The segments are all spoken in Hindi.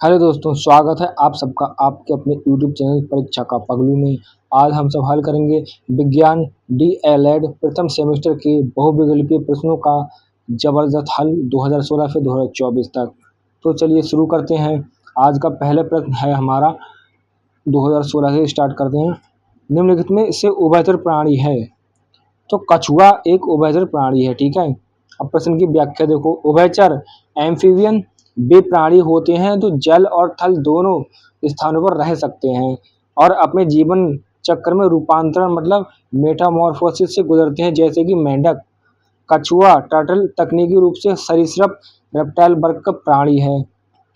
हेलो दोस्तों, स्वागत है आप सबका आपके अपने यूट्यूब चैनल परीक्षा का पगलू में। आज हम सब हल करेंगे विज्ञान डीएलएड प्रथम सेमेस्टर के बहुविकल्पीय प्रश्नों का जबरदस्त हल 2016 से 2024 तक। तो चलिए शुरू करते हैं। आज का पहला प्रश्न है हमारा 2016 से स्टार्ट करते हैं। निम्नलिखित में से उभयचर प्राणी है। तो कछुआ एक उभयचर प्राणी है, ठीक है। अब प्रश्न की व्याख्या देखो। उभयचर एम्फीबियन वे प्राणी होते हैं जो जल और थल दोनों स्थानों पर रह सकते हैं और अपने जीवन चक्र में रूपांतरण मतलब मेटामॉर्फोसिस से गुजरते हैं, जैसे कि मेंढक। कछुआ टर्टल तकनीकी रूप से सरीसृप रेप्टाइल वर्ग का प्राणी है,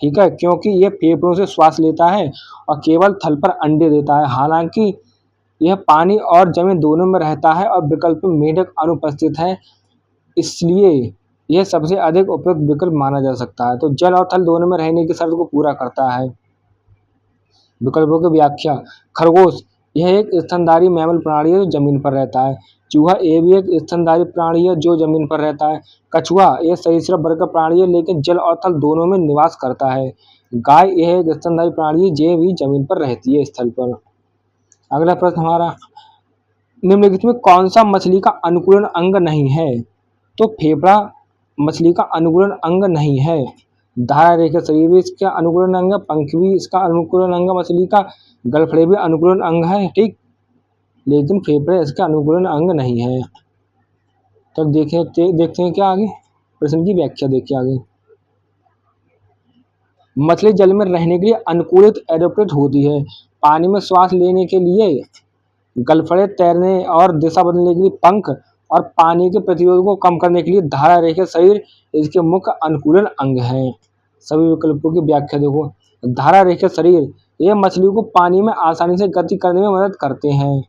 ठीक है, क्योंकि यह फेफड़ों से श्वास लेता है और केवल थल पर अंडे देता है। हालांकि यह पानी और जमीन दोनों में रहता है और विकल्प में मेढक अनुपस्थित है, इसलिए यह सबसे अधिक उपयुक्त विकल्प माना जा सकता है। तो जल और थल दोनों में रहने की शर्त को पूरा करता है। विकल्पों की व्याख्या। खरगोश यह एक स्तनधारी मैमल प्राणी है जो जमीन पर रहता है। चूहा ये भी एक स्तनधारी प्राणी है जो जमीन पर रहता है। कछुआ यह सरीसृप वर्ग का प्राणी है लेकिन जल और थल दोनों में निवास करता है। गाय यह एक स्तनधारी प्राणी है जो भी जमीन पर रहती है, स्थल पर। अगला प्रश्न हमारा, निम्नलिखित में कौन सा मछली का अनुकूलन अंग नहीं है। तो फेफड़ा मछली का अनुकूलन अंग नहीं है। धारा रेखा शरीर भी इसका अनुकूलन अंग है। पंख भी इसका अनुकूलन अंग है मछली का। गलफड़े भी अनुकूलन अंग है, ठीक, लेकिन फेफड़े इसका अनुकूलन अंग नहीं है। तो देखते हैं क्या आगे प्रश्न की व्याख्या देखिए आगे। मछली जल में रहने के लिए अनुकूलित एडोप्टेड होती है। पानी में श्वास लेने के लिए गलफड़े, तैरने और दिशा बदलने के लिए पंख और पानी के प्रतिरोध को कम करने के लिए धारा रेखा शरीर इसके मुख्य अनुकूलन अंग है। सभी विकल्पों की व्याख्या देखो। धारा रेखा शरीर ये मछली को पानी में आसानी से गति करने में मदद करते हैं,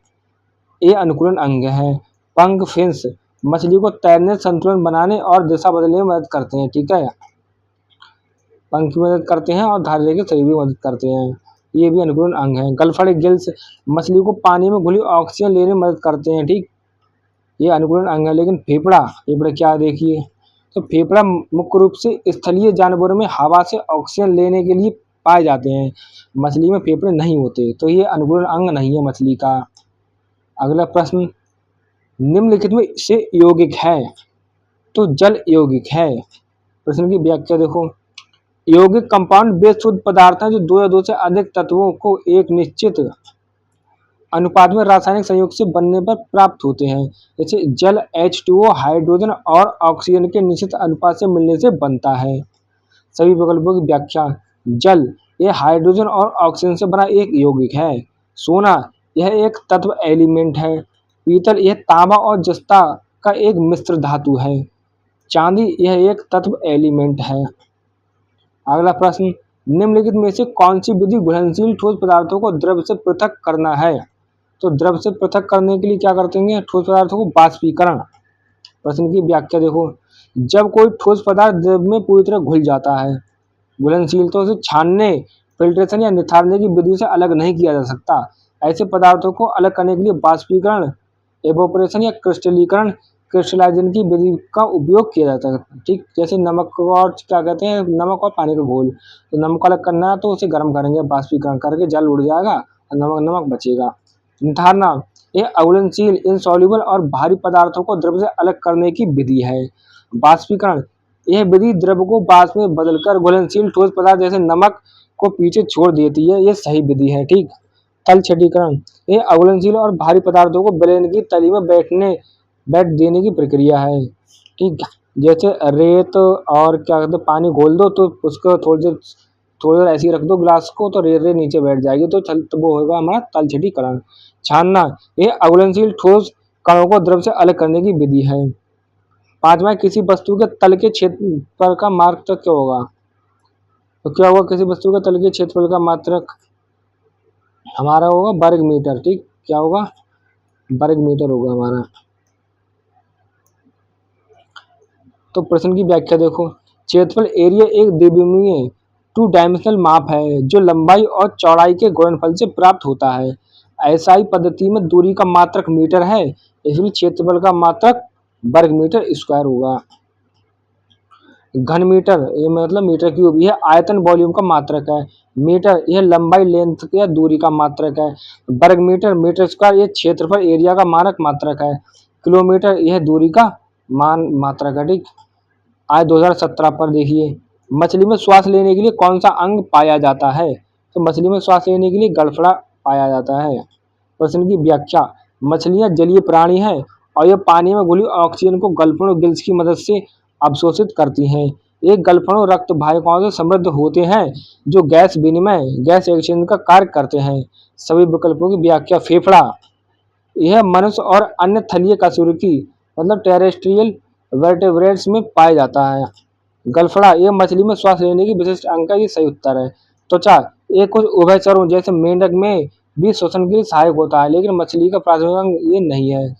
ये अनुकूलन अंग है। पंख फिन्स मछली को तैरने, संतुलन बनाने और दिशा बदलने में मदद करते हैं, ठीक है। पंख मदद करते हैं और धारा रेखा शरीर भी मदद करते हैं, ये भी अनुकूलन अंग है। गलफड़े गिल्स मछली को पानी में घुली ऑक्सीजन लेने में मदद करते हैं, ठीक, ये अनुकूलन अंग है। लेकिन फेफड़ा फेफड़ा क्या देखिए। तो फेफड़ा मुख्य रूप से स्थलीय जानवरों में हवा से ऑक्सीजन लेने के लिए पाए जाते हैं। मछली में फेफड़े नहीं होते, तो ये अनुकूलन अंग नहीं है मछली का। अगला प्रश्न, निम्नलिखित में से यौगिक है। तो जल यौगिक है। प्रश्न की व्याख्या देखो। यौगिक कंपाउंड वे शुद्ध पदार्थ हैं जो दो या दो से अधिक तत्वों को एक निश्चित अनुपात में रासायनिक संयोग से बनने पर प्राप्त होते हैं। जैसे जल H2O हाइड्रोजन और ऑक्सीजन के निश्चित अनुपात से मिलने से बनता है। सभी विकल्पों की व्याख्या। जल यह हाइड्रोजन और ऑक्सीजन से बना एक यौगिक है। सोना यह एक तत्व एलिमेंट है। पीतल यह तांबा और जस्ता का एक मिश्र धातु है। चांदी यह एक तत्व एलिमेंट है। अगला प्रश्न, निम्नलिखित में से कौन सी विधि घुलनशील ठोस पदार्थों को द्रव से पृथक करना है। तो द्रव से पृथक करने के लिए क्या करते हैं, ठोस पदार्थों को बाष्पीकरण। प्रश्न की व्याख्या देखो। जब कोई ठोस पदार्थ द्रव में पूरी तरह घुल जाता है, घुलनशील, तो उसे छानने, फिल्ट्रेशन या निथारने की विधि से अलग नहीं किया जा सकता। ऐसे पदार्थों को अलग करने के लिए बाष्पीकरण, एवोपरेशन या क्रिस्टलीकरण, क्रिस्टलाइजेशन की विधि का उपयोग किया जाता है, ठीक। जैसे नमक और क्या कहते हैं, नमक और पानी का घोल। तो नमक को अलग करना है तो उसे गर्म करेंगे, बाष्पीकरण करके जल उड़ जाएगा और नमक बचेगा। निथारना यह अघुलनशील, इनसॉल्युबल और भारी पदार्थों को द्रव से अलग करने की विधि है। बाष्पीकरण यह विधि द्रव को वाष्प में बदलकर घुलनशील ठोस पदार्थ जैसे नमक को पीछे छोड़ देती है, यह सही विधि है, ठीक। तल छटीकरण यह अघुलनशील और भारी पदार्थों को बेलन की तली में बैठ देने की प्रक्रिया है, ठीक। जैसे रेत और क्या कहते हैं, पानी घोल दो तो उसको थोड़ी देर ऐसे ही रख दो ग्लास को, तो रेत नीचे बैठ जाएगी, तो वो होगा हमारा तल छटीकरण। छानना यह अघुलनशील ठोस कणों को द्रव से अलग करने की विधि है। पांचवा, किसी वस्तु के तल के क्षेत्रफल का मात्रक क्या होगा। तो क्या होगा, किसी वस्तु के तल के क्षेत्रफल का मात्रक हमारा होगा वर्ग मीटर, ठीक। क्या होगा, वर्ग मीटर होगा हमारा। तो प्रश्न की व्याख्या देखो। क्षेत्रफल एरिया एक द्विविमीय टू डायमेंशनल माप है जो लंबाई और चौड़ाई के गुणनफल से प्राप्त होता है। ऐसाई पद्धति में दूरी का मात्रक मीटर है, इसलिए क्षेत्रफल का मात्रक वर्ग मीटर स्क्वायर होगा। घन मीटर ये मतलब मीटर क्यूब, यह आयतन वॉल्यूम का मात्रक है। मीटर यह लंबाई लेंथ या दूरी का मात्रक है। वर्ग मीटर मीटर स्क्वायर ये क्षेत्रफल एरिया का मानक मात्रक है। किलोमीटर यह दूरी का मान मात्रक है। ठीक, आज 2017 पर देखिए, मछली में श्वास लेने के लिए कौन सा अंग पाया जाता है? तो मछली में श्वास लेने के लिए गड़फड़ा पाया जाता है। प्रश्न की व्याख्या, मछलियां जलीय प्राणी हैं और ये पानी में घुली ऑक्सीजन को गलफड़ों गिल्स की मदद से अवशोषित करती हैं। एक गलफड़ों रक्त वाहिकाओं से समृद्ध होते हैं जो गैस विनिमय गैस एक्सचेंज का कार्य करते हैं। सभी विकल्पों की व्याख्या, फेफड़ा यह मनुष्य और अन्य थलीय कशेरुकी मतलब टेरेस्ट्रियल वर्टेब्रेट्स में पाया जाता है। गलफड़ा यह मछली में श्वास लेने की विशिष्ट अंग का ये सही उत्तर है। त्वचा ये कुछ उभयचरों जैसे मेंढक में भी श्वसन के लिए सहायक होता है, लेकिन मछली का प्राथमिक अंग ये नहीं है।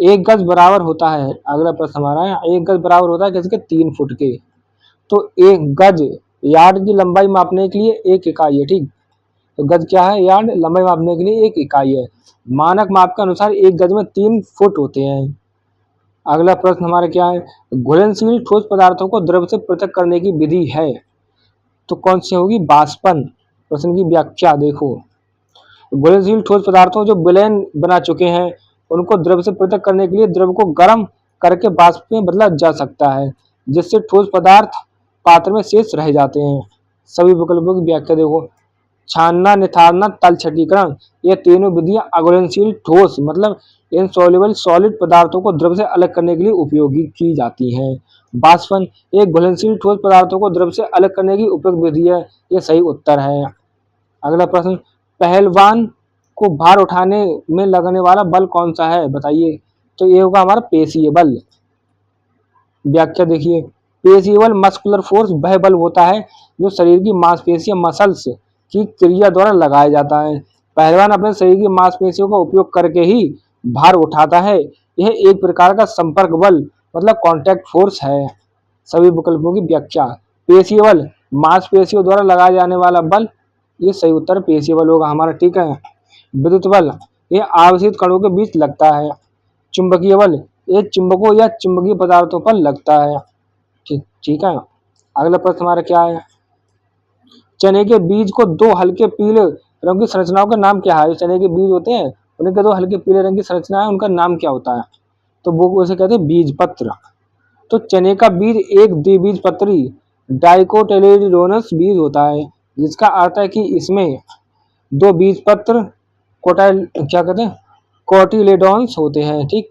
एक गज बराबर होता है, अगला प्रश्न हमारा है, एक गज बराबर होता है किसके? 3 फुट के। तो एक गज यार्ड की लंबाई मापने के लिए एक इकाई है। ठीक, तो गज क्या है? यार्ड, लंबाई मापने के लिए एक इकाई है। मानक माप के अनुसार एक गज में 3 फुट होते हैं। अगला प्रश्न हमारा क्या है? घुलनशील ठोस पदार्थों को द्रव से पृथक करने की विधि है, तो कौन सी होगी? वाष्पन। प्रश्न की व्याख्या देखो, घुलनशील ठोस पदार्थों जो विलयन बना चुके हैं उनको द्रव से पृथक करने के लिए द्रव को गर्म करके वाष्प में बदला जा सकता है, जिससे ठोस पदार्थ पात्र में शेष रह जाते हैं। सभी विकल्पों की व्याख्या देखो, छानना, निथारना, तल छटीकरण, ये तीनों विधियां अघुलनशील ठोस मतलब इनसॉल्युबल सॉलिड पदार्थों को द्रव से अलग करने के लिए उपयोगी की जाती हैं। वाष्पन एक घुलनशील ठोस पदार्थों को द्रव से अलग करने की उपयुक्त विधि है। ये सही उत्तर है। अगला प्रश्न, पहलवान को भार उठाने में लगने वाला बल कौन सा है, बताइए? तो ये होगा हमारा पेशीय बल। व्याख्या देखिए, पेशीय बल मस्कुलर फोर्स वह बल होता है जो शरीर की मांसपेशियां मसल्स की क्रिया द्वारा लगाया जाता है। पहलवान अपने शरीर की मांसपेशियों का उपयोग करके ही भार उठाता है। यह एक प्रकार का संपर्क बल मतलब कॉन्टैक्ट फोर्स है। सभी विकल्पों की व्याख्या, पेशीय बल मांसपेशियों द्वारा लगाया जाने वाला बल, ये सही उत्तर पेशीय बल होगा हमारा। ठीक है। विद्युत बल ये आवेशित कणों के बीच लगता है। चुंबकीय बल ये चुंबकों या चुंबकीय पदार्थों पर लगता है। ठीक ठीक है। अगला प्रश्न हमारा क्या है? चने के बीज को दो हल्के पीले रंग की संरचनाओं का नाम क्या है? जो चने के बीज होते हैं उनके दो हल्के पीले रंग की संरचना है, उनका नाम क्या होता है? तो वो उसे कहते हैं बीज पत्र। तो चने का बीज एक द्विबीजपत्री डाइकोटिलेडोनस बीज होता है, जिसका अर्थ है कि इसमें दो बीज पत्र कोटाइल क्या कहते हैं कोटिलेडॉन्स होते हैं। ठीक,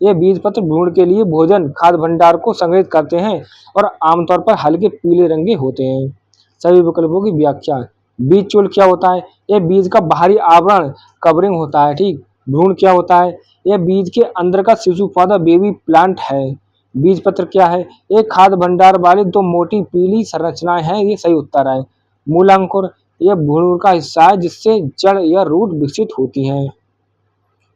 ये बीज पत्र भ्रूण के लिए भोजन खाद्य भंडार को संग्रहित करते हैं और आमतौर पर हल्के पीले रंग के होते हैं। सभी विकल्पों की व्याख्या, बीज चूल क्या होता है? यह बीज का बाहरी आवरण कवरिंग होता है। ठीक, भ्रूण क्या होता है? यह बीज के अंदर का शिशु पौधा बेबी प्लांट है। बीज पत्र क्या है? एक खाद्य भंडार वाली दो मोटी पीली संरचनाएं हैं। ये सही उत्तर है। मूलांकुर यह भ्रूण का हिस्सा है जिससे जड़ या रूट विकसित होती है।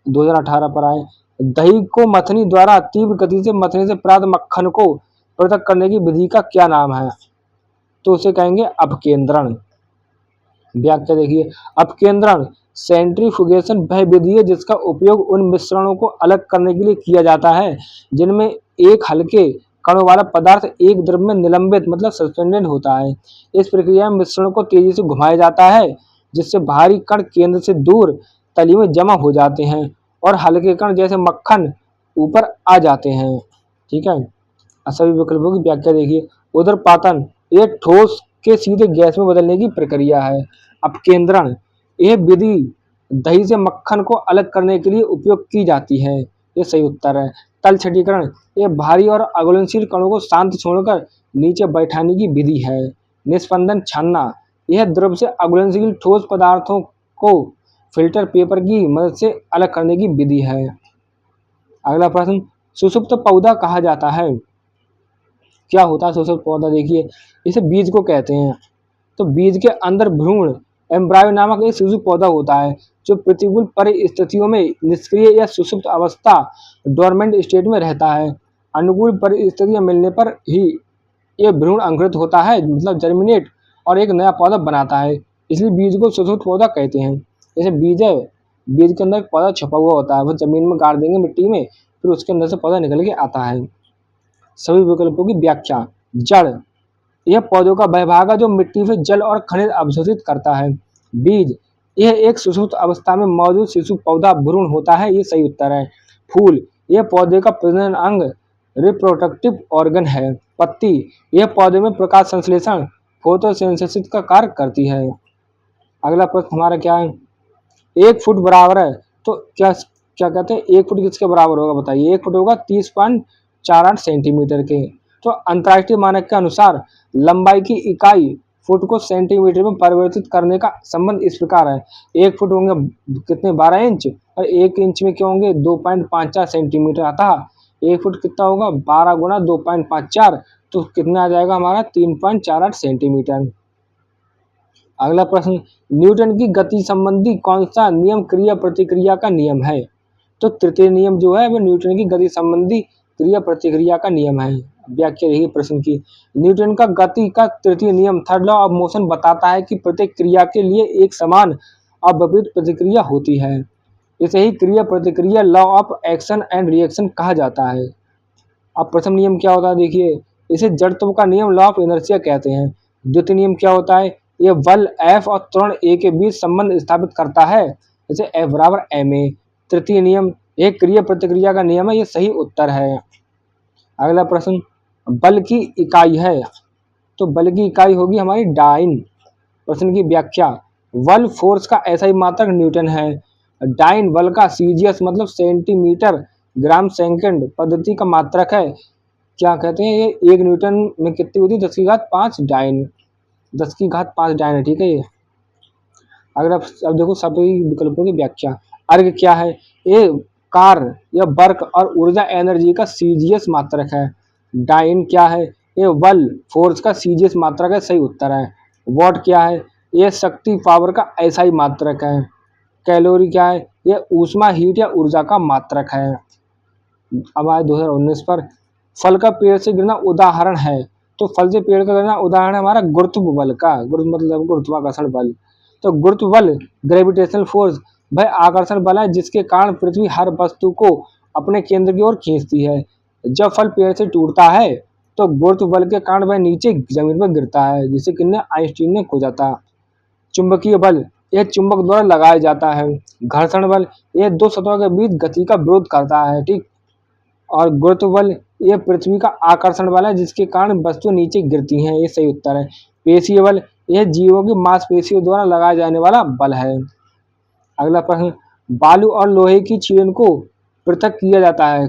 2018 पर आए, दही को मथनी द्वारा तीव्र गति से मथने से प्राप्त मक्खन को पृथक करने की विधि का क्या नाम है? तो उसे कहेंगे अपकेंद्रण। व्याख्या देखिए, अपकेंद्रण सेंट्रीफ्यूगेशन वह विधि है जिसका उपयोग उन मिश्रणों को अलग करने के लिए किया जाता है जिनमें एक हल्के कणों वाला पदार्थ एक द्रव में निलंबित मतलब सस्पेंडेड होता है। इस प्रक्रिया में मिश्रण को तेजी से घुमाया जाता है जिससे भारी कण केंद्र से दूर तली में जमा हो जाते हैं और हल्के कण जैसे मक्खन ऊपर आ जाते हैं। ठीक है। सभी विकल्पों की व्याख्या देखिए, उदरपातन ये ठोस के सीधे गैस में बदलने की प्रक्रिया है। अपकेंद्रण यह विधि दही से मक्खन को अलग करने के लिए उपयोग की जाती है। ये सही उत्तर है। तल छटीकरण यह भारी और अघुलनशील कणों को शांत छोड़कर नीचे बैठाने की विधि है। निस्पंदन छानना यह द्रव से अघुलनशील ठोस पदार्थों को फिल्टर पेपर की मदद से अलग करने की विधि है। अगला प्रश्न, सुषुप्त पौधा कहा जाता है, क्या होता है सुषुप्त पौधा? देखिए, इसे बीज को कहते हैं। तो बीज के अंदर भ्रूण एम्ब्रायो नामक एक शिशु पौधा होता है जो प्रतिकूल परिस्थितियों में निष्क्रिय या सुषुप्त अवस्था डोरमेंट स्टेट में रहता है। अनुकूल परिस्थितियां मिलने पर ही ये भ्रूण अंकुरित होता है मतलब जर्मिनेट और एक नया पौधा बनाता है, इसलिए बीज को सुषुप्त पौधा कहते हैं। जैसे बीज है, बीज के अंदर एक पौधा छुपा हुआ होता है, वो जमीन में गाड़ देंगे मिट्टी में, फिर उसके अंदर से पौधा निकल के आता है। सभी विकल्पों की व्याख्या। जड़, यह पौधों का वह भाग है जो मिट्टी से जल और खनिज अवशोषित करता है। बीज, यह एक सुषुप्त अवस्था में मौजूद शिशु पौधा भ्रूण होता है, ये सही उत्तर है। फूल, यह पौधे का प्रजनन अंग रिप्रोडक्टिव ऑर्गन है। पत्ती, यह पौधे में प्रकाश संश्लेषण फोटोसिंथेसिस का कार्य करती है। अगला प्रश्न हमारा क्या है, 1 फुट बराबर है तो क्या क्या कहते हैं, 1 फुट किसके बराबर होगा बताइए। 1 फुट होगा 30.48 सेंटीमीटर के। तो अंतर्राष्ट्रीय मानक के अनुसार लंबाई की इकाई फुट को सेंटीमीटर में परिवर्तित करने का संबंध इस प्रकार है। 1 फुट होंगे कितने, 12 इंच, और 1 इंच में क्या होंगे 2.54 सेंटीमीटर। अतः 1 फुट कितना होगा 12 गुना 2.54, तो कितना आ जाएगा हमारा 3.48 सेंटीमीटर। अगला प्रश्न, न्यूटन की गति संबंधी कौन सा नियम क्रिया प्रतिक्रिया का नियम है। तो तृतीय नियम जो है वो न्यूटन की गति संबंधी क्रिया प्रतिक्रिया का नियम है। व्याख्या देखिए प्रश्न की, न्यूटन का गति का तृतीय नियम थर्ड लॉ ऑफ मोशन बताता है कि प्रत्येक क्रिया के लिए एक समान और विपरीत प्रतिक्रिया होती है। इसे ही क्रिया प्रतिक्रिया law of action and reaction कहा जाता है। अब प्रथम नियम क्या होता है देखिए, इसे जड़त्व का नियम लॉ ऑफ इनर्शिया कहते हैं। द्वितीय नियम क्या होता है, यह बल F और त्वरण A के बीच संबंध स्थापित करता है, जैसे F बराबर ma। तृतीय नियम एक क्रिया प्रतिक्रिया का नियम है, ये सही उत्तर है। अगला प्रश्न, बल की इकाई है, तो बल की इकाई होगी हमारी डाइन। प्रश्न की व्याख्या, बल फोर्स का SI मात्रक न्यूटन है। डाइन बल का CGS मतलब सेंटीमीटर ग्राम सेकंड पद्धति का मात्रक है। क्या कहते हैं, ये 1 न्यूटन में कितनी होती है, 10⁵5 डाइन, 10⁵5 डाइन है, ठीक है ये। अगर अब देखो सभी विकल्पों की व्याख्या। अर्घ क्या है, ये कार्य या वर्क और ऊर्जा एनर्जी का CGS मात्रक है। डाइन क्या है, ये बल फोर्स का CGS मात्रक है, सही उत्तर है। वॉट क्या है, ये शक्ति पावर का SI मात्रक है। कैलोरी क्या है, ये ऊष्मा हीट या ऊर्जा का मात्रक है। अब आए 2019 पर, फल का पेड़ से गिरना उदाहरण है, तो फल से पेड़ का गिरना उदाहरण है हमारा गुरुत्व बल का। गुरुत्व मतलब गुरुत्वाकर्षण बल। तो गुरुत्व बल ग्रेविटेशनल फोर्स वह आकर्षण बल है जिसके कारण पृथ्वी हर वस्तु को अपने केंद्र की ओर खींचती है। जब फल पेड़ से टूटता है तो गुरुत्व बल के कारण वह नीचे जमीन पर गिरता है, जिसे किन्ने आइंस्टीन ने खोजा था। चुंबकीय बल यह चुंबक द्वारा लगाया जाता है। घर्षण बल यह दो सतहों के बीच गति का विरोध करता है, ठीक। और गुरुत्व बल यह पृथ्वी का आकर्षण बल है जिसके कारण वस्तु नीचे गिरती हैं, ये सही उत्तर है। पेशीय बल यह जीवों की मांसपेशियों द्वारा लगाया जाने वाला बल है। अगला प्रश्न, बालू और लोहे की छीलन को पृथक किया जाता है,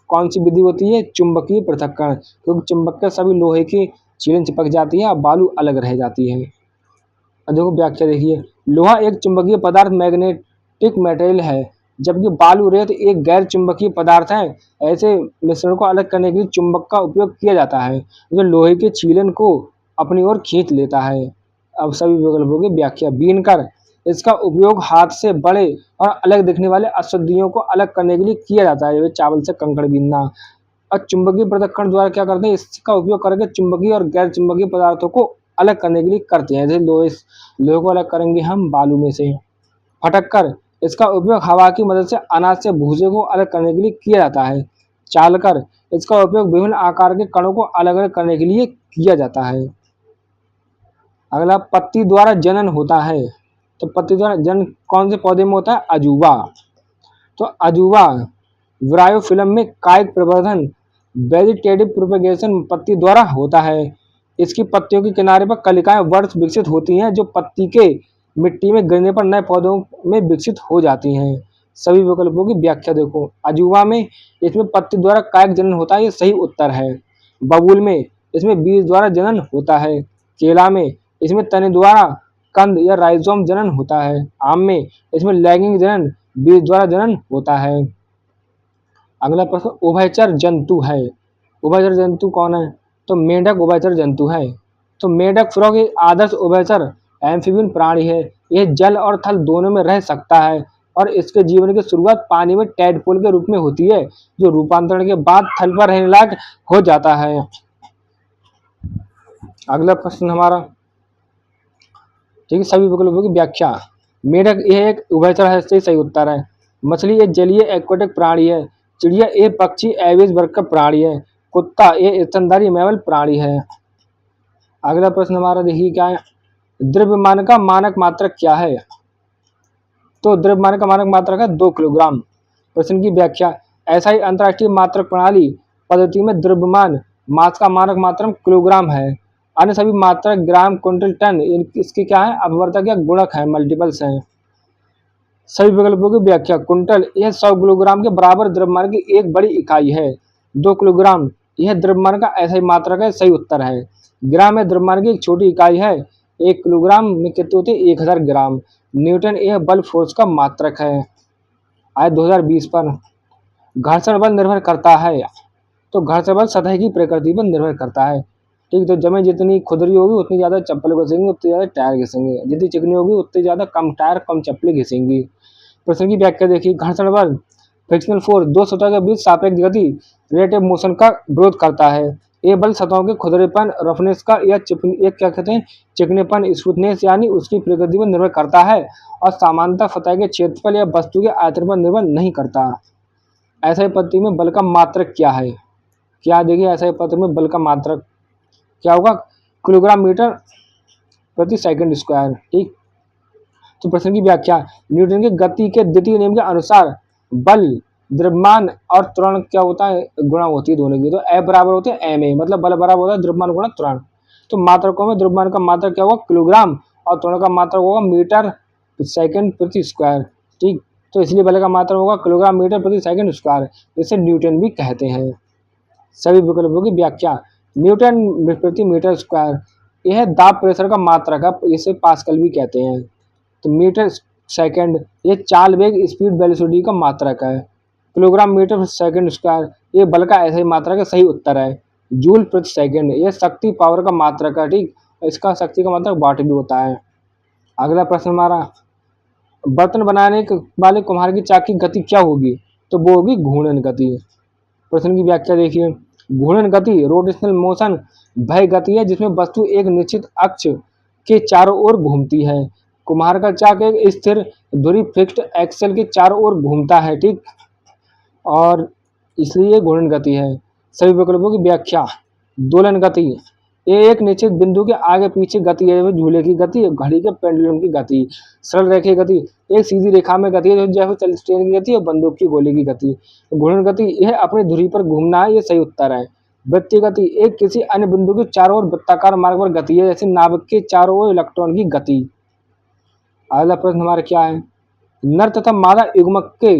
कौन सी विधि होती है, चुंबकीय पृथक्करण, क्योंकि चुंबक के सभी लोहे की छीलन चिपक जाती है और बालू अलग रह जाती है। अब देखो व्याख्या देखिए, लोहा एक चुंबकीय पदार्थ मैग्नेटिक मटेरियल है, जबकि बालू रेत एक गैर चुंबकीय पदार्थ है। ऐसे मिश्रण को अलग करने के लिए चुंबक का उपयोग किया जाता है जो लोहे के छीलन को अपनी ओर खींच लेता है। अब सभी विकल्पों की व्याख्या। बीनकर, इसका उपयोग हाथ से बड़े और अलग दिखने वाले अशुद्धियों को अलग करने के लिए किया जाता है, जैसे चावल से कंकड़ बीनना। और चुंबकीय पृथक्करण द्वारा क्या करते हैं, इसका उपयोग करके चुंबकीय और गैर चुंबकीय पदार्थों को अलग करने के लिए करते हैं, जैसे लोहे को अलग करेंगे हम बालू में से। फटक कर, इसका उपयोग हवा की मदद से अनाज से भूसे को अलग करने के लिए किया जाता है। चालकर, इसका उपयोग विभिन्न आकार के कणों को अलग अलग करने के लिए किया जाता है। अगला, पत्ती द्वारा जनन होता है, तो पत्ती द्वारा जनन कौन से पौधे में होता है, अजूबा। तो अजूबा ब्रायोफिल्म में कायिक प्रवर्धन वेजिटेटिव प्रोपेगेशन पत्ती द्वारा होता है। इसकी पत्तियों के किनारे पर कलिकाएं वर्ष विकसित होती हैं जो पत्ती के मिट्टी में गिरने पर नए पौधों में विकसित हो जाती हैं। सभी विकल्पों की व्याख्या देखो। अजूबा में इसमें पत्ती द्वारा कायिक जनन होता है, ये सही उत्तर है। बबूल में इसमें बीज द्वारा जनन होता है। केला में इसमें तने द्वारा कंद या राइजोम जनन होता है। आम में इसमें लैंगिक जनन बीज द्वारा जनन होता है। अगला प्रश्न, उभयचर जंतु है, उभयचर जंतु कौन है, तो मेंढक उभयचर जंतु है। तो मेंढक फ्रॉग एक आदर्श उभयचर एम्फीबियन प्राणी है। यह जल और थल दोनों में रह सकता है और इसके जीवन की शुरुआत पानी में टैडपोल के रूप में होती है, जो रूपांतरण के बाद थल पर रहने लायक हो जाता है। अगला प्रश्न हमारा, ठीक है, सभी विकल्पों की व्याख्या। मेढक यह एक उभयचर है, सही उत्तर है। मछली एक जलीय एक्वाटिक प्राणी है। चिड़िया एक पक्षी एविस वर्ग का प्राणी है। कुत्ता ये स्तनधारी मैमल प्राणी है। अगला प्रश्न हमारा देखिए क्या है, द्रव्यमान का मानक मात्रक क्या है? तो द्रव्यमान का मानक मात्रक है 2 किलोग्राम। प्रश्न की व्याख्या, ऐसा ही अंतरराष्ट्रीय मात्रक प्रणाली पद्धति में द्रव्यमान मास का मानक मात्रक किलोग्राम है। अन्य सभी मात्रक ग्राम, क्विंटल, टन इसके क्या है, अपवर्तक या गुणक है, मल्टीपल्स हैं। सभी विकल्पों की व्याख्या, कुंटल यह 100 किलोग्राम के बराबर द्रव्यमान की एक बड़ी इकाई है। 2 किलोग्राम यह द्रव्यमान का ऐसा ही मात्रक है, सही उत्तर है। ग्राम यह द्रव्यमान की एक छोटी इकाई है। 1 किलोग्राम में कितने होते हैं, 1000 ग्राम। न्यूटन यह बल फोर्स का मात्रक है। आज 2020 पर घर्षण बल निर्भर करता है। तो घर्षण बल सतह की प्रकृति पर निर्भर करता है। ठीक, तो जमीन जितनी खुरदरी होगी उतनी ज्यादा चप्पल घिसेंगे, उतनी ज्यादा टायर घिसेंगे, जितनी चिकनी होगी उतनी ज्यादा कम टायर कम चप्पलें घिसेंगी। प्रश्न की व्याख्या देखिए, घर्षण बल फ्रिक्शनल फोर्स दो सतह के बीच सापेक्ष गति रिलेटिव मोशन का विरोध करता है। ये बल सतहों के खुरदरेपन, रफनेस का या क्या कहते हैं, चिकनेपन, स्मूथनेस यानी उसकी प्रकृति पर निर्भर करता है और सामान्यतः सतह के क्षेत्रफल या वस्तु के आयतन पर निर्भर नहीं करता। ऐसे पद्धति में बल का मात्रक क्या है? क्या देखिए, ऐसे पद्धति में बल का मात्रक क्या होगा, किलोग्राम मीटर प्रति सेकंड स्क्वायर। ठीक, तो प्रश्न की व्याख्या, न्यूटन के गति के द्वितीय नियम के अनुसार बल, द्रव्यमान और त्वरण क्या होता है, गुणा होती है दोनों की। तो F बराबर होते हैं ma, मतलब बल बराबर होता है द्रव्यमान गुणा त्वरण। तो मात्रकों में द्रव्यमान का मात्रक क्या होगा, किलोग्राम, और त्वरण का मात्रक होगा मीटर सेकंड प्रति स्क्वायर। ठीक, तो इसलिए बल का मात्रक होगा किलोग्राम मीटर प्रति सेकंड स्क्वायर, जिसे न्यूटन भी कहते हैं। सभी विकल्पों की व्याख्या, न्यूटन प्रति मीटर स्क्वायर यह दाब प्रेशर का मात्रक है, इसे पास्कल भी कहते हैं। तो मीटर सेकंड ये चाल वेग स्पीड वेलोसिटी का मात्रक है। किलोग्राम मीटर सेकंड स्क्वायर ये बल का ऐसा ही मात्रक है, सही उत्तर है। जूल प्रति सेकंड ये शक्ति पावर का मात्रक है। ठीक, इसका शक्ति का मात्रक वाट भी होता है। अगला प्रश्न हमारा, बर्तन बनाने वाले कुम्हार की चाक की गति क्या होगी? तो वो होगी घूर्णन गति। प्रश्न की व्याख्या देखिए, घूर्णन गति रोटेशनल मोशन वह गति है जिसमें वस्तु एक निश्चित अक्ष के चारों ओर घूमती है। कुम्हार का चाक एक स्थिर धुरी फिक्स्ड एक्सेल के चारों ओर घूमता है। ठीक, और इसलिए घूर्णन गति है। सभी विकल्पों की व्याख्या, दोलन गति ये एक निश्चित बिंदु के आगे पीछे गति है, झूले की गति, घड़ी के पेंडुलम की गति। सरल रेखीय गति एक सीधी रेखा में गति है, जैसे ट्रेन की गति और बंदूक की गोले की गति। घूर्णन गति यह अपनी धुरी पर घूमना है, ये सही उत्तर है। वृत्तीय गति एक किसी अन्य बिंदु के चारों ओर वृत्ताकार मार्ग पर गति है, जैसे नाभिक के चारों ओर इलेक्ट्रॉन की गति। अगला प्रश्न हमारा क्या है, नर तथा मादा युग्मक के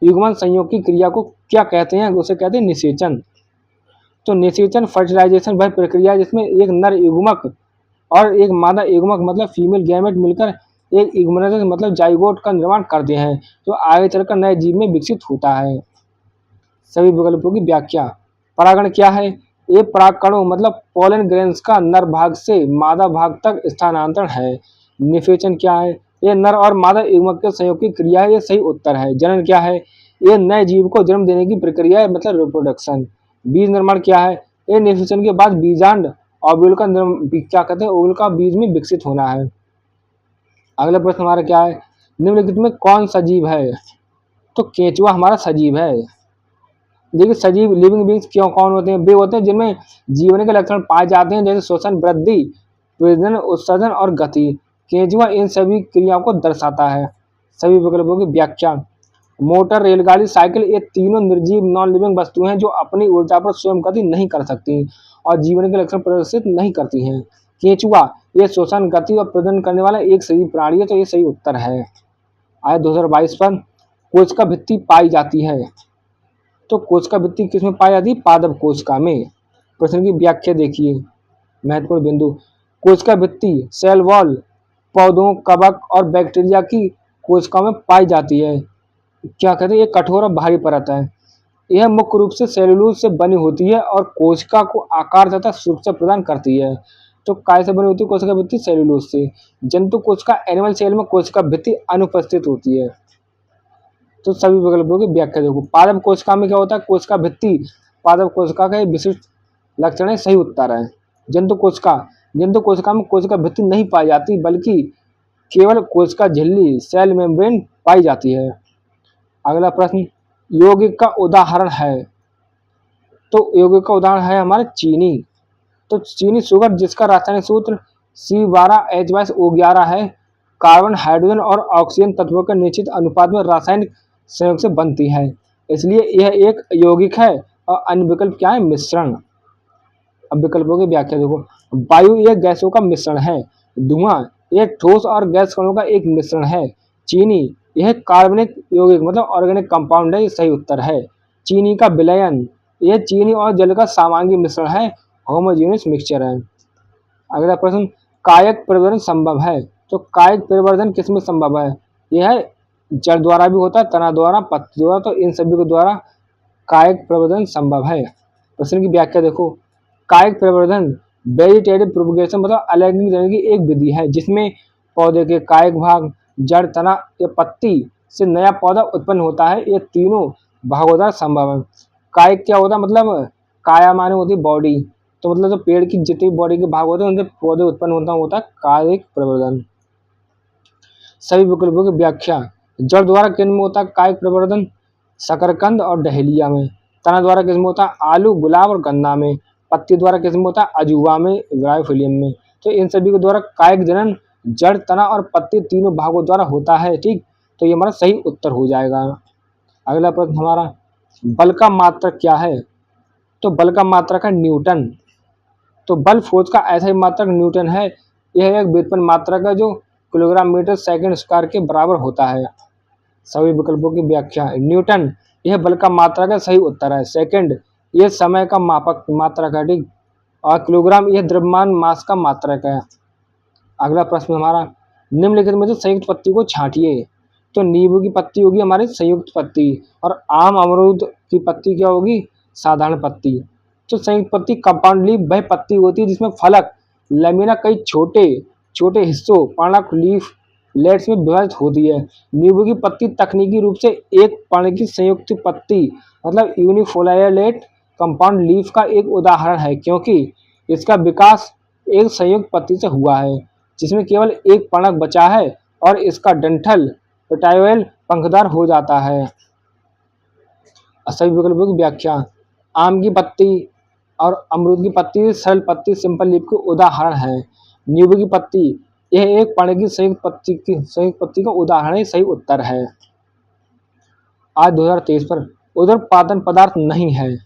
युग्मन संयोग की क्रिया को क्या कहते हैं? उसे कहते हैं निषेचन। तो निषेचन फर्टिलाइजेशन वह प्रक्रिया है जिसमें एक नर युग्मक और एक मादा युग्मक मतलब फीमेल गैमेट मिलकर एक युग्मनज मतलब जाइगोट का निर्माण करते हैं, जो आगे चलकर नए जीव में विकसित होता है। सभी विकल्पों की व्याख्या, परागण क्या है? ये परागकणों मतलब पोलन ग्रेन्स का नर भाग से मादा भाग तक स्थानांतरण है। निषेचन क्या है? ये नर और मादा युग्मक के संयोग की क्रिया है, ये सही उत्तर है। जनन क्या है? ये नए जीव को जन्म देने की प्रक्रिया है, मतलब रिप्रोडक्शन। बीज निर्माण क्या है? ये निषेचन के बाद बीजांड ओव्यूल का क्या कहते हैं, ओव्यूल का बीज में विकसित होना है। अगला प्रश्न हमारा क्या है, निम्नलिखित में कौन सजीव है? तो केंचुआ हमारा सजीव है। देखिए, सजीव लिविंग बींग्स क्यों कौन होते हैं? वे होते हैं जिनमें जीवन के लक्षण पाए जाते हैं, जैसे श्वसन, वृद्धि, प्रजनन, उत्सर्जन और गति। केंचुआ इन सभी क्रियाओं को दर्शाता है। सभी विकल्पों की व्याख्या, मोटर, रेलगाड़ी, साइकिल ये तीनों निर्जीव नॉन लिविंग वस्तुएं हैं जो अपनी ऊर्जा पर स्वयं गति नहीं कर सकती और जीवन के लक्षण प्रदर्शित नहीं करती हैं। केंचुआ ये श्वसन, गति और प्रजनन करने वाला एक सजीव प्राणी है, तो ये सही उत्तर है। आज 2022 पर कोशिका भित्ति पाई जाती है। तो कोशिका भित्ति किसमें पाई जाती है? पादप कोशिका में। प्रश्न की व्याख्या देखिए, महत्वपूर्ण बिंदु, कोशिका भित्ति सेल वॉल पौधों, कवक और बैक्टीरिया की कोशिकाओं में पाई जाती है। क्या कहते हैं, ये कठोर और भारी परत है। यह मुख्य रूप से सेलुलोज से बनी होती है और कोशिका को आकार तथा सुरक्षा प्रदान करती है। तो काय से बनी होती है कोशिका भित्ति? सेलुलोज से। जंतु कोशिका एनिमल सेल में कोशिका भित्ति अनुपस्थित होती है। तो सभी विकल्पों की व्याख्या देखो, पादप कोशिका में क्या होता है? कोशिका भित्ति पादप कोशिका का एक विशिष्ट लक्षण है, सही उत्तर है। जंतु कोशिका में कोशिका भित्ति नहीं पाई जाती, बल्कि केवल कोशिका झिल्ली सेल मेम्ब्रेन पाई जाती है। अगला प्रश्न, यौगिक का उदाहरण है? तो यौगिक का उदाहरण है हमारे चीनी। तो चीनी शुगर जिसका रासायनिक सूत्र C12H22O11 है, कार्बन, हाइड्रोजन और ऑक्सीजन तत्वों के निश्चित अनुपात में रासायनिक संयोग से बनती है, इसलिए यह एक यौगिक है। और अन्य विकल्प क्या है? मिश्रण। अब विकल्पों की व्याख्या देखो। वायु यह गैसों का मिश्रण है। धुआं यह ठोस और गैस कणों का एक मिश्रण है। चीनी यह कार्बनिक यौगिक मतलब ऑर्गेनिक कंपाउंड है, ये सही उत्तर है। चीनी का विलयन यह चीनी और जल का समांगी मिश्रण है, होमोजेनियस मिक्सचर है। अगला प्रश्न, कायिक परिवर्तन संभव है। तो कायिक परिवर्तन किसमें संभव है? यह है जड़ द्वारा भी होता है, तना द्वारा, पत्ती द्वारा, तो इन सभी के द्वारा कायिक परिवर्तन संभव है। प्रश्न की व्याख्या देखो। कायिक परिवर्तन वेजिटेटिव प्रोपगेशन मतलब अलैंगिक जनन की एक विधि है जिसमें पौधे के कायिक भाग, जड़, तना या पत्ती से नया पौधा उत्पन्न होता है। ये तीनों भागों द्वारा संभव है। कायिक क्या होता है? मतलब काया माने होती बॉडी, तो मतलब जो पेड़ की जितनी बॉडी के भाग होते हैं उनसे पौधे उत्पन्न होता है कायिक परिवर्तन। सभी विकल्पों की व्याख्या। जड़ द्वारा किन में होता है कायिक परिवर्तन? शकरकंद और डहेलिया में। तना द्वारा किसमें होता है? आलू, गुलाब और गन्ना में। पत्ती द्वारा किसमें होता है? अजूबा में, ब्रायोफिलियम में। तो इन सभी के द्वारा कायिक जनन जड़, तना और पत्ती तीनों भागों द्वारा होता है। ठीक, तो ये हमारा सही उत्तर हो जाएगा। अगला प्रश्न हमारा, बल का मात्रक क्या है? तो बल का मात्रक है न्यूटन। तो बल फोर्स का ऐसा ही मात्रक न्यूटन है। यह एक व्युत्पन्न मात्रक है जो किलोग्राम मीटर सेकंड स्क्वायर के बराबर होता है। सभी विकल्पों की व्याख्या। न्यूटन यह बल का मात्रक है, सही उत्तर है। सेकंड यह समय का मापक मात्रक है। ठीक, और किलोग्राम यह द्रव्यमान मास का मात्रक है। अगला प्रश्न हमारा, निम्नलिखित में से संयुक्त पत्ती को छांटिए। तो नींबू की पत्ती होगी हमारी संयुक्त पत्ती, और आम अमरूद की पत्ती क्या होगी? साधारण पत्ती। तो संयुक्त पत्ती कंपाउंड लीफ वह पत्ती होती है जिसमें फलक लैमिना कई छोटे छोटे हिस्सों पर्णक लीफ लेट्स में विभाजित होती है। नींबू की पत्ती तकनीकी रूप से एक पर्ण की संयुक्त पत्ती मतलब यूनिफोलिएट कंपाउंड लीफ का एक उदाहरण है, क्योंकि इसका विकास एक संयुक्त पत्ती से हुआ है जिसमें केवल एक पर्णक बचा है और इसका डंठल पेटायोल पंखदार हो जाता है। सभी विकल्पों की व्याख्या। आम की पत्ती और अमरूद की पत्ती सरल पत्ती सिंपल लीफ के उदाहरण है। नींबू की पत्ती यह एक पर्ण की संयुक्त पत्ती का उदाहरण है, सही उत्तर है। आज 2023 पर उदरपादन पदार्थ नहीं है।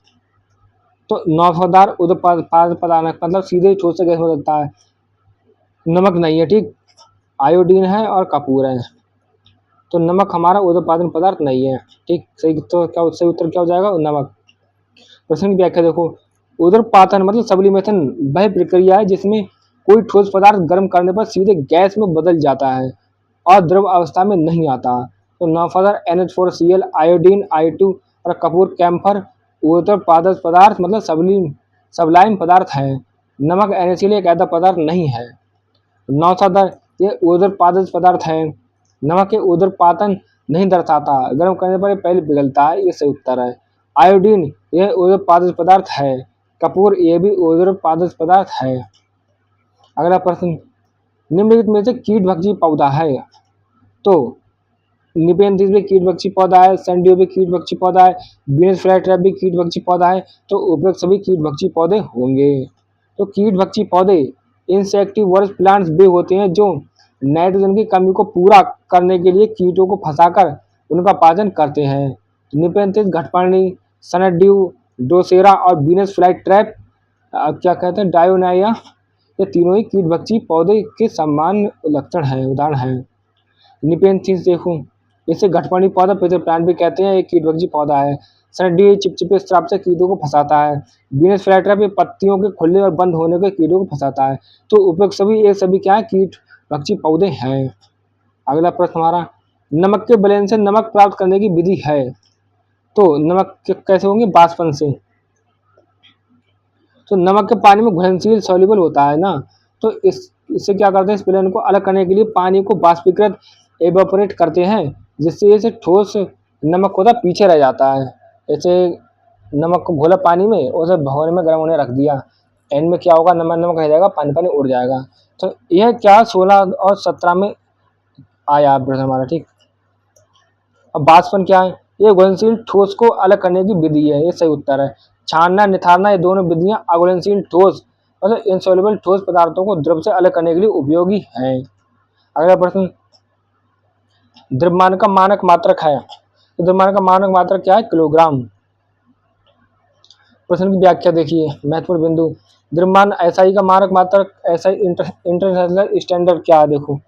तो नौफदार उदरपादन पदार्थ मतलब सीधे ठोस से गैस में बदलता है। नमक नहीं है। ठीक, आयोडीन है और कपूर है। तो नमक हमारा उदरपादन पदार्थ नहीं है। ठीक, सही तो क्या सही उत्तर क्या हो जाएगा? नमक। प्रश्न की व्याख्या देखो। उदरपातन मतलब सब्लिमेशन वह प्रक्रिया है जिसमें कोई ठोस पदार्थ गर्म करने पर सीधे गैस में बदल जाता है और द्रव अवस्था में नहीं आता। तो नौफादर NH4Cl, आयोडीन I2 और कपूर कैम्फर उदरपादक पदार्थ मतलब सबलाइम पदार्थ है। नमक NaCl एक ऐसा पदार्थ नहीं है। नौसादर ये उदरपादक पदार्थ है। नमक के उदरपातन नहीं दर्शाता, गर्म करने पर पहले पिघलता है, ये सही उत्तर है। आयोडीन यह उदरपादक पदार्थ है। कपूर यह भी उदरपादक पदार्थ है। अगला प्रश्न, निम्नलिखित में से कीटभक्षी पौधा है। तो निपेंथिस भी कीटभक्षी पौधा है, सैंडियो भी कीटभक्षी पौधा है, वीनस फ्लाईट्रैप भी कीटभक्षी पौधा है। तो उपयुक्त सभी कीटभक्षी पौधे होंगे। तो कीटभक्षी पौधे इंसेक्टिवर्स प्लांट्स वे होते हैं जो नाइट्रोजन की कमी को पूरा करने के लिए कीटों को फंसाकर उनका पाचन करते हैं। निपेंथिस, घटपर्णी, सनड्यू, डोसेरा और वीनस फ्लाईट्रैप क्या कहते हैं डायोनाया, ये तीनों ही कीटभक्षी पौधे के सामान्य लक्षण हैं, उदाहरण हैं। निपेंथिस देखो, इसे घटपर्णी पौधा पितर प्लांट भी कहते हैं, एक कीटभक्षी पौधा है। सनड्यू चिपचिपे स्राव से कीटों को फंसाता है। वीनस फ्लाईट्रैप पत्तियों के खुलने और बंद होने के कीटों को फंसाता है। तो उपयुक्त सभी ये सभी क्या है? कीटभक्षी पौधे हैं। अगला प्रश्न हमारा, नमक के विलयन से नमक प्राप्त करने की विधि है। तो नमक कैसे होंगे? बाष्पन से। तो नमक के पानी में घुलनशील सॉल्युबल होता है ना, तो इससे क्या करते हैं? इस विलयन को अलग करने के लिए पानी को बाष्पीकृत एवोपरेट करते हैं, जिससे इसे ठोस नमक होता पीछे रह जाता है। जैसे नमक को घोला पानी में और उसे भगोने में गर्म होने रख दिया, एंड में क्या होगा? नमक नमक रह जाएगा, पानी पानी उड़ जाएगा। तो यह क्या 16 और 17 में आया प्रश्न हमारा। ठीक, अब बाष्पन क्या है? ये घुलनशील ठोस को अलग करने की विधि है, ये सही उत्तर है। छानना, निथारना, ये दोनों विधियां अघुलनशील ठोस मतलब इंसॉल्युबल ठोस पदार्थों को द्रव से अलग करने के लिए उपयोगी हैं। अगला प्रश्न, द्रव्यमान का मानक मात्रक है, तो द्रव्यमान का मानक मात्रक क्या है? किलोग्राम। प्रश्न की व्याख्या देखिए, महत्वपूर्ण बिंदु। द्रव्यमान एसआई का मानक मात्रक, एसआई इंटरनेशनल स्टैंडर्ड क्या है? देखो,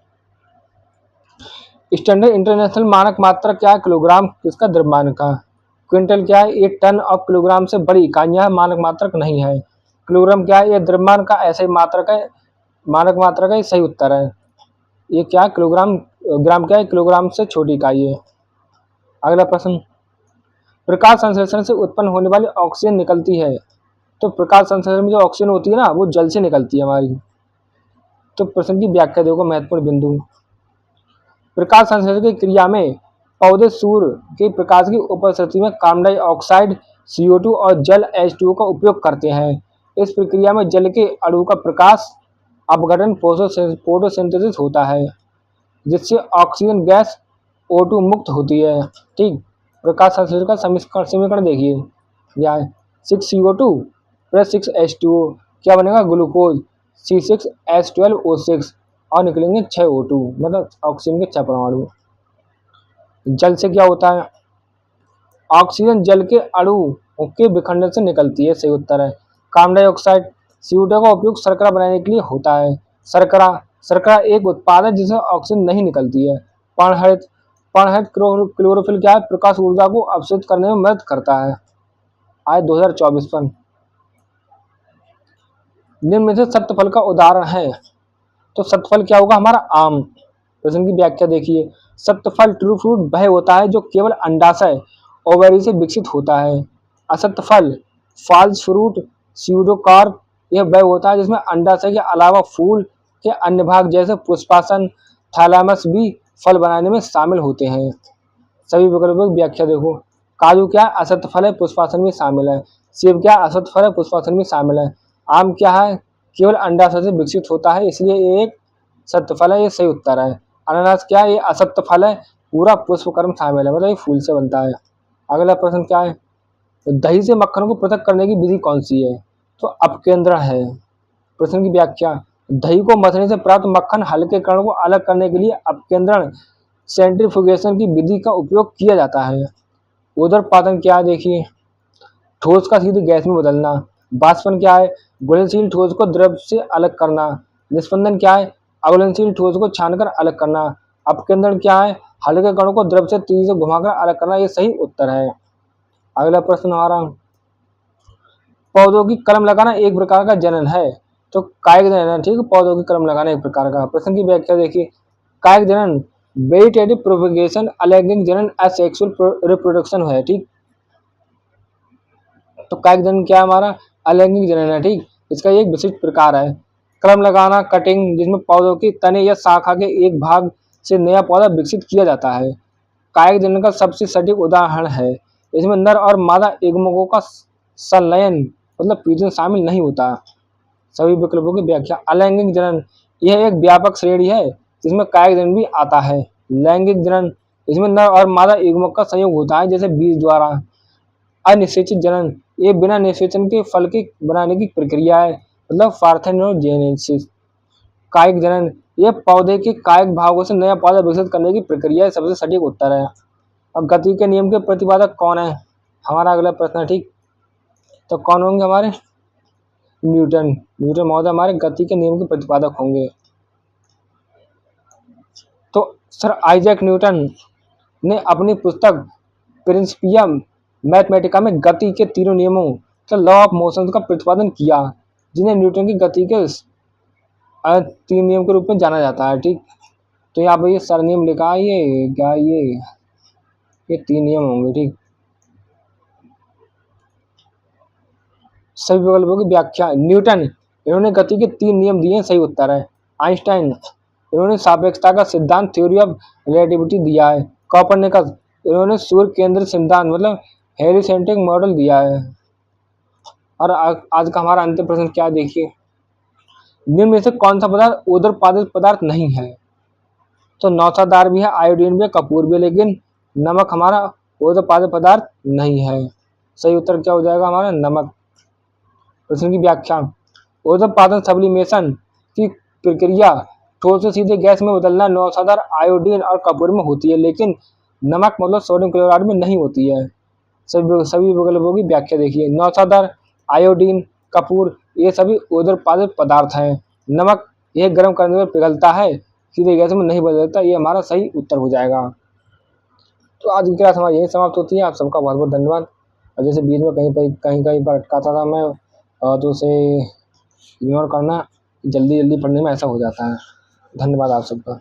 स्टैंडर्ड इंटरनेशनल मानक मात्रक क्या है? किलोग्राम किसका? द्रव्यमान का। क्विंटल क्या है? ये टन और किलोग्राम से बड़ी इकाइयां मानक मात्रक नहीं है। किलोग्राम क्या है? ये द्रव्यमान का ऐसा ही मात्रक है, मानक मात्रक है। सही उत्तर है। ये क्या है? किलोग्राम। ग्राम क्या है? किलोग्राम से छोटी इकाई है। अगला प्रश्न, प्रकाश संश्लेषण से उत्पन्न होने वाली ऑक्सीजन निकलती है, तो प्रकाश संश्लेषण में जो ऑक्सीजन होती है ना, वो जल से निकलती है हमारी। तो प्रश्न की व्याख्या देखो, महत्वपूर्ण बिंदु। प्रकाश संश्लेषण की क्रिया में पौधे सूर्य के प्रकाश की उपस्थिति में कार्बन डाइऑक्साइड, CO2 और जल H2O का उपयोग करते हैं। इस प्रक्रिया में जल के अणु का प्रकाश अपघटन फोटोसिंथेसिस होता है, जिससे ऑक्सीजन गैस O2 मुक्त होती है। ठीक, प्रकाश संश्लेषण का समीकरण देखिए, यह है 6CO2 प्लस 6H2O, क्या बनेगा? ग्लूकोज, C6H12O6 और निकलेंगे 6 O2, मतलब ऑक्सीजन के 6 परमाणु। जल से क्या होता है? ऑक्सीजन जल के अणु के विखंडन से निकलती है। सही उत्तर है। कार्बन डाइऑक्साइड, CO2 का उपयोग शर्करा बनाने के लिए होता है। शर्करा एक उत्पाद है जिसमें ऑक्सीजन नहीं निकलती है। पर्णहरित क्लोरोफिल क्या है? प्रकाश ऊर्जा को अवशोषित करने में मदद करता है। आज 2024 पर निम्न में से सत्य फल का उदाहरण है, तो सत्य फल क्या होगा? हमारा आम। प्रश्न की व्याख्या देखिए, सत्य फल ट्रू फ्रूट वह होता है जो केवल अंडाशय ओवरी से विकसित होता है। असत्य फल फॉल्स फ्रूट स्यूडोकार्प, यह वह होता है जिसमें अंडाशय के अलावा फूल के अन्य भाग जैसे पुष्पासन, थैलामस भी फल बनाने में शामिल होते हैं। सभी विकल्पों की व्याख्या देखो, काजू क्या है? असत्य फल है, पुष्पासन में शामिल है। सेब क्या है? असत्य फल है, पुष्पासन में शामिल है। आम क्या है? केवल अंडाशय से विकसित होता है, इसलिए ये एक सत्य फल है। ये सही उत्तर है। अनानास क्या है? ये असत्य फल है, पूरा पुष्पकर्म शामिल है, मतलब ये फूल से बनता है। अगला प्रश्न क्या है? दही से मक्खन को पृथक करने की विधि कौन सी है? तो अपकेंद्रण है। प्रश्न की व्याख्या, दही को मथने से प्राप्त मक्खन हल्के कणों को अलग करने के लिए अपकेंद्रण सेंट्रीफ्यूगेशन की विधि का उपयोग किया जाता है। उदरपातन क्या है? देखिए, ठोस का सीधे गैस में बदलना। बाष्पन क्या है? घुलनशील ठोस को द्रव से अलग करना। निस्पंदन क्या है? अघुलनशील ठोस को छानकर अलग करना। अपकेंद्रण क्या है? हल्के कणों को द्रव से तेजी से घुमाकर अलग करना। ये सही उत्तर है। अगला प्रश्न हमारा, पौधों की कलम लगाना एक प्रकार का जनन है, तो कायिक जनन है। ठीक है, पौधों की कलम लगाना एक प्रकार का। प्रश्न की व्याख्या देखिए, कायिक जनन वेजिटेटिव प्रोपगेशन, अलैंगिक जनन असेक्सुअल रिप्रोडक्शन है। ठीक, तो कायिक जनन क्या है हमारा? अलैंगिक जनन है। ठीक, इसका एक विशिष्ट प्रकार है। कलम लगाना कटिंग, जिसमें पौधों की तने या शाखा के एक भाग से नया पौधा विकसित किया जाता है, कायिक जनन का सबसे सटीक उदाहरण है। इसमें नर और मादा युग्मकों का संलयन मतलब फ्यूजन शामिल नहीं होता। सभी विकल्पों की व्याख्या, अलैंगिक जनन यह एक व्यापक श्रेणी है जिसमें कायिक जनन भी आता है। लैंगिक जनन, इसमें नर और मादा युग्मक का संयोग होता है, जैसे बीज द्वारा। अनिषेचित जनन, ये बिना निषेचन के फल के बनाने की प्रक्रिया है, मतलब पार्थेनोजेनेसिस। कायिक जनन, यह पौधे के कायिक भागों से नया पौधा विकसित करने की प्रक्रिया है। सबसे सटीक उत्तर है। अब गति के नियम के प्रतिपादक कौन है? हमारा अगला प्रश्न है। ठीक, तो कौन होंगे हमारे? न्यूटन महोदय हमारे गति के नियम के प्रतिपादक होंगे। तो सर आइजैक न्यूटन ने अपनी पुस्तक प्रिंसिपिया मैथमेटिका में गति के तीनों नियमों तो लॉ ऑफ मोशन का प्रतिपादन किया, जिन्हें न्यूटन की गति के 3 नियम के रूप में जाना जाता है। ठीक, तो यहाँ पर ये सरनेम लिखा है, ये क्या ये 3 नियम होंगे। ठीक, सभी विकल्पों की व्याख्या, न्यूटन इन्होंने गति के 3 नियम दिए, सही उत्तर है। आइंस्टाइन इन्होंने सापेक्षता का सिद्धांत थ्योरी ऑफ रिलेटिविटी दिया है। कोपरनिकस इन्होंने सूर्य केंद्र सिद्धांत मतलब हेलिसेंट्रिक मॉडल दिया है। और आज का हमारा अंतिम प्रश्न क्या देखिए, निम्न में से कौन सा पदार्थ उदरपादित पदार्थ नहीं है? तो नौसादार भी है, आयोडीन भी है, कपूर भी है, लेकिन नमक हमारा उदरपादित पदार्थ नहीं है। सही उत्तर क्या हो जाएगा हमारा? नमक। प्रश्न की व्याख्या। ऊर्ध्वपातन सब्लिमेशन की प्रक्रिया ठोस से सीधे गैस में बदलना नौसादार आयोडीन और कपूर में होती है, लेकिन नमक मतलब सोडियम क्लोराइड में नहीं होती है। सभी विकल्पों की व्याख्या देखिए। नौसादार, आयोडीन, कपूर ये सभी ऊर्ध्वपातित पदार्थ हैं। नमक यह गर्म करने पर पिघलता है, सीधे गैस में नहीं बदलता। ये हमारा सही उत्तर हो जाएगा। तो आज की क्लास हमारी यही समाप्त होती है। आप सबका बहुत बहुत धन्यवाद। और जैसे बीच में कहीं पर अटकाता था मैं, तो उसे इग्नोर करना, जल्दी जल्दी पढ़ने में ऐसा हो जाता है। धन्यवाद आप सबका।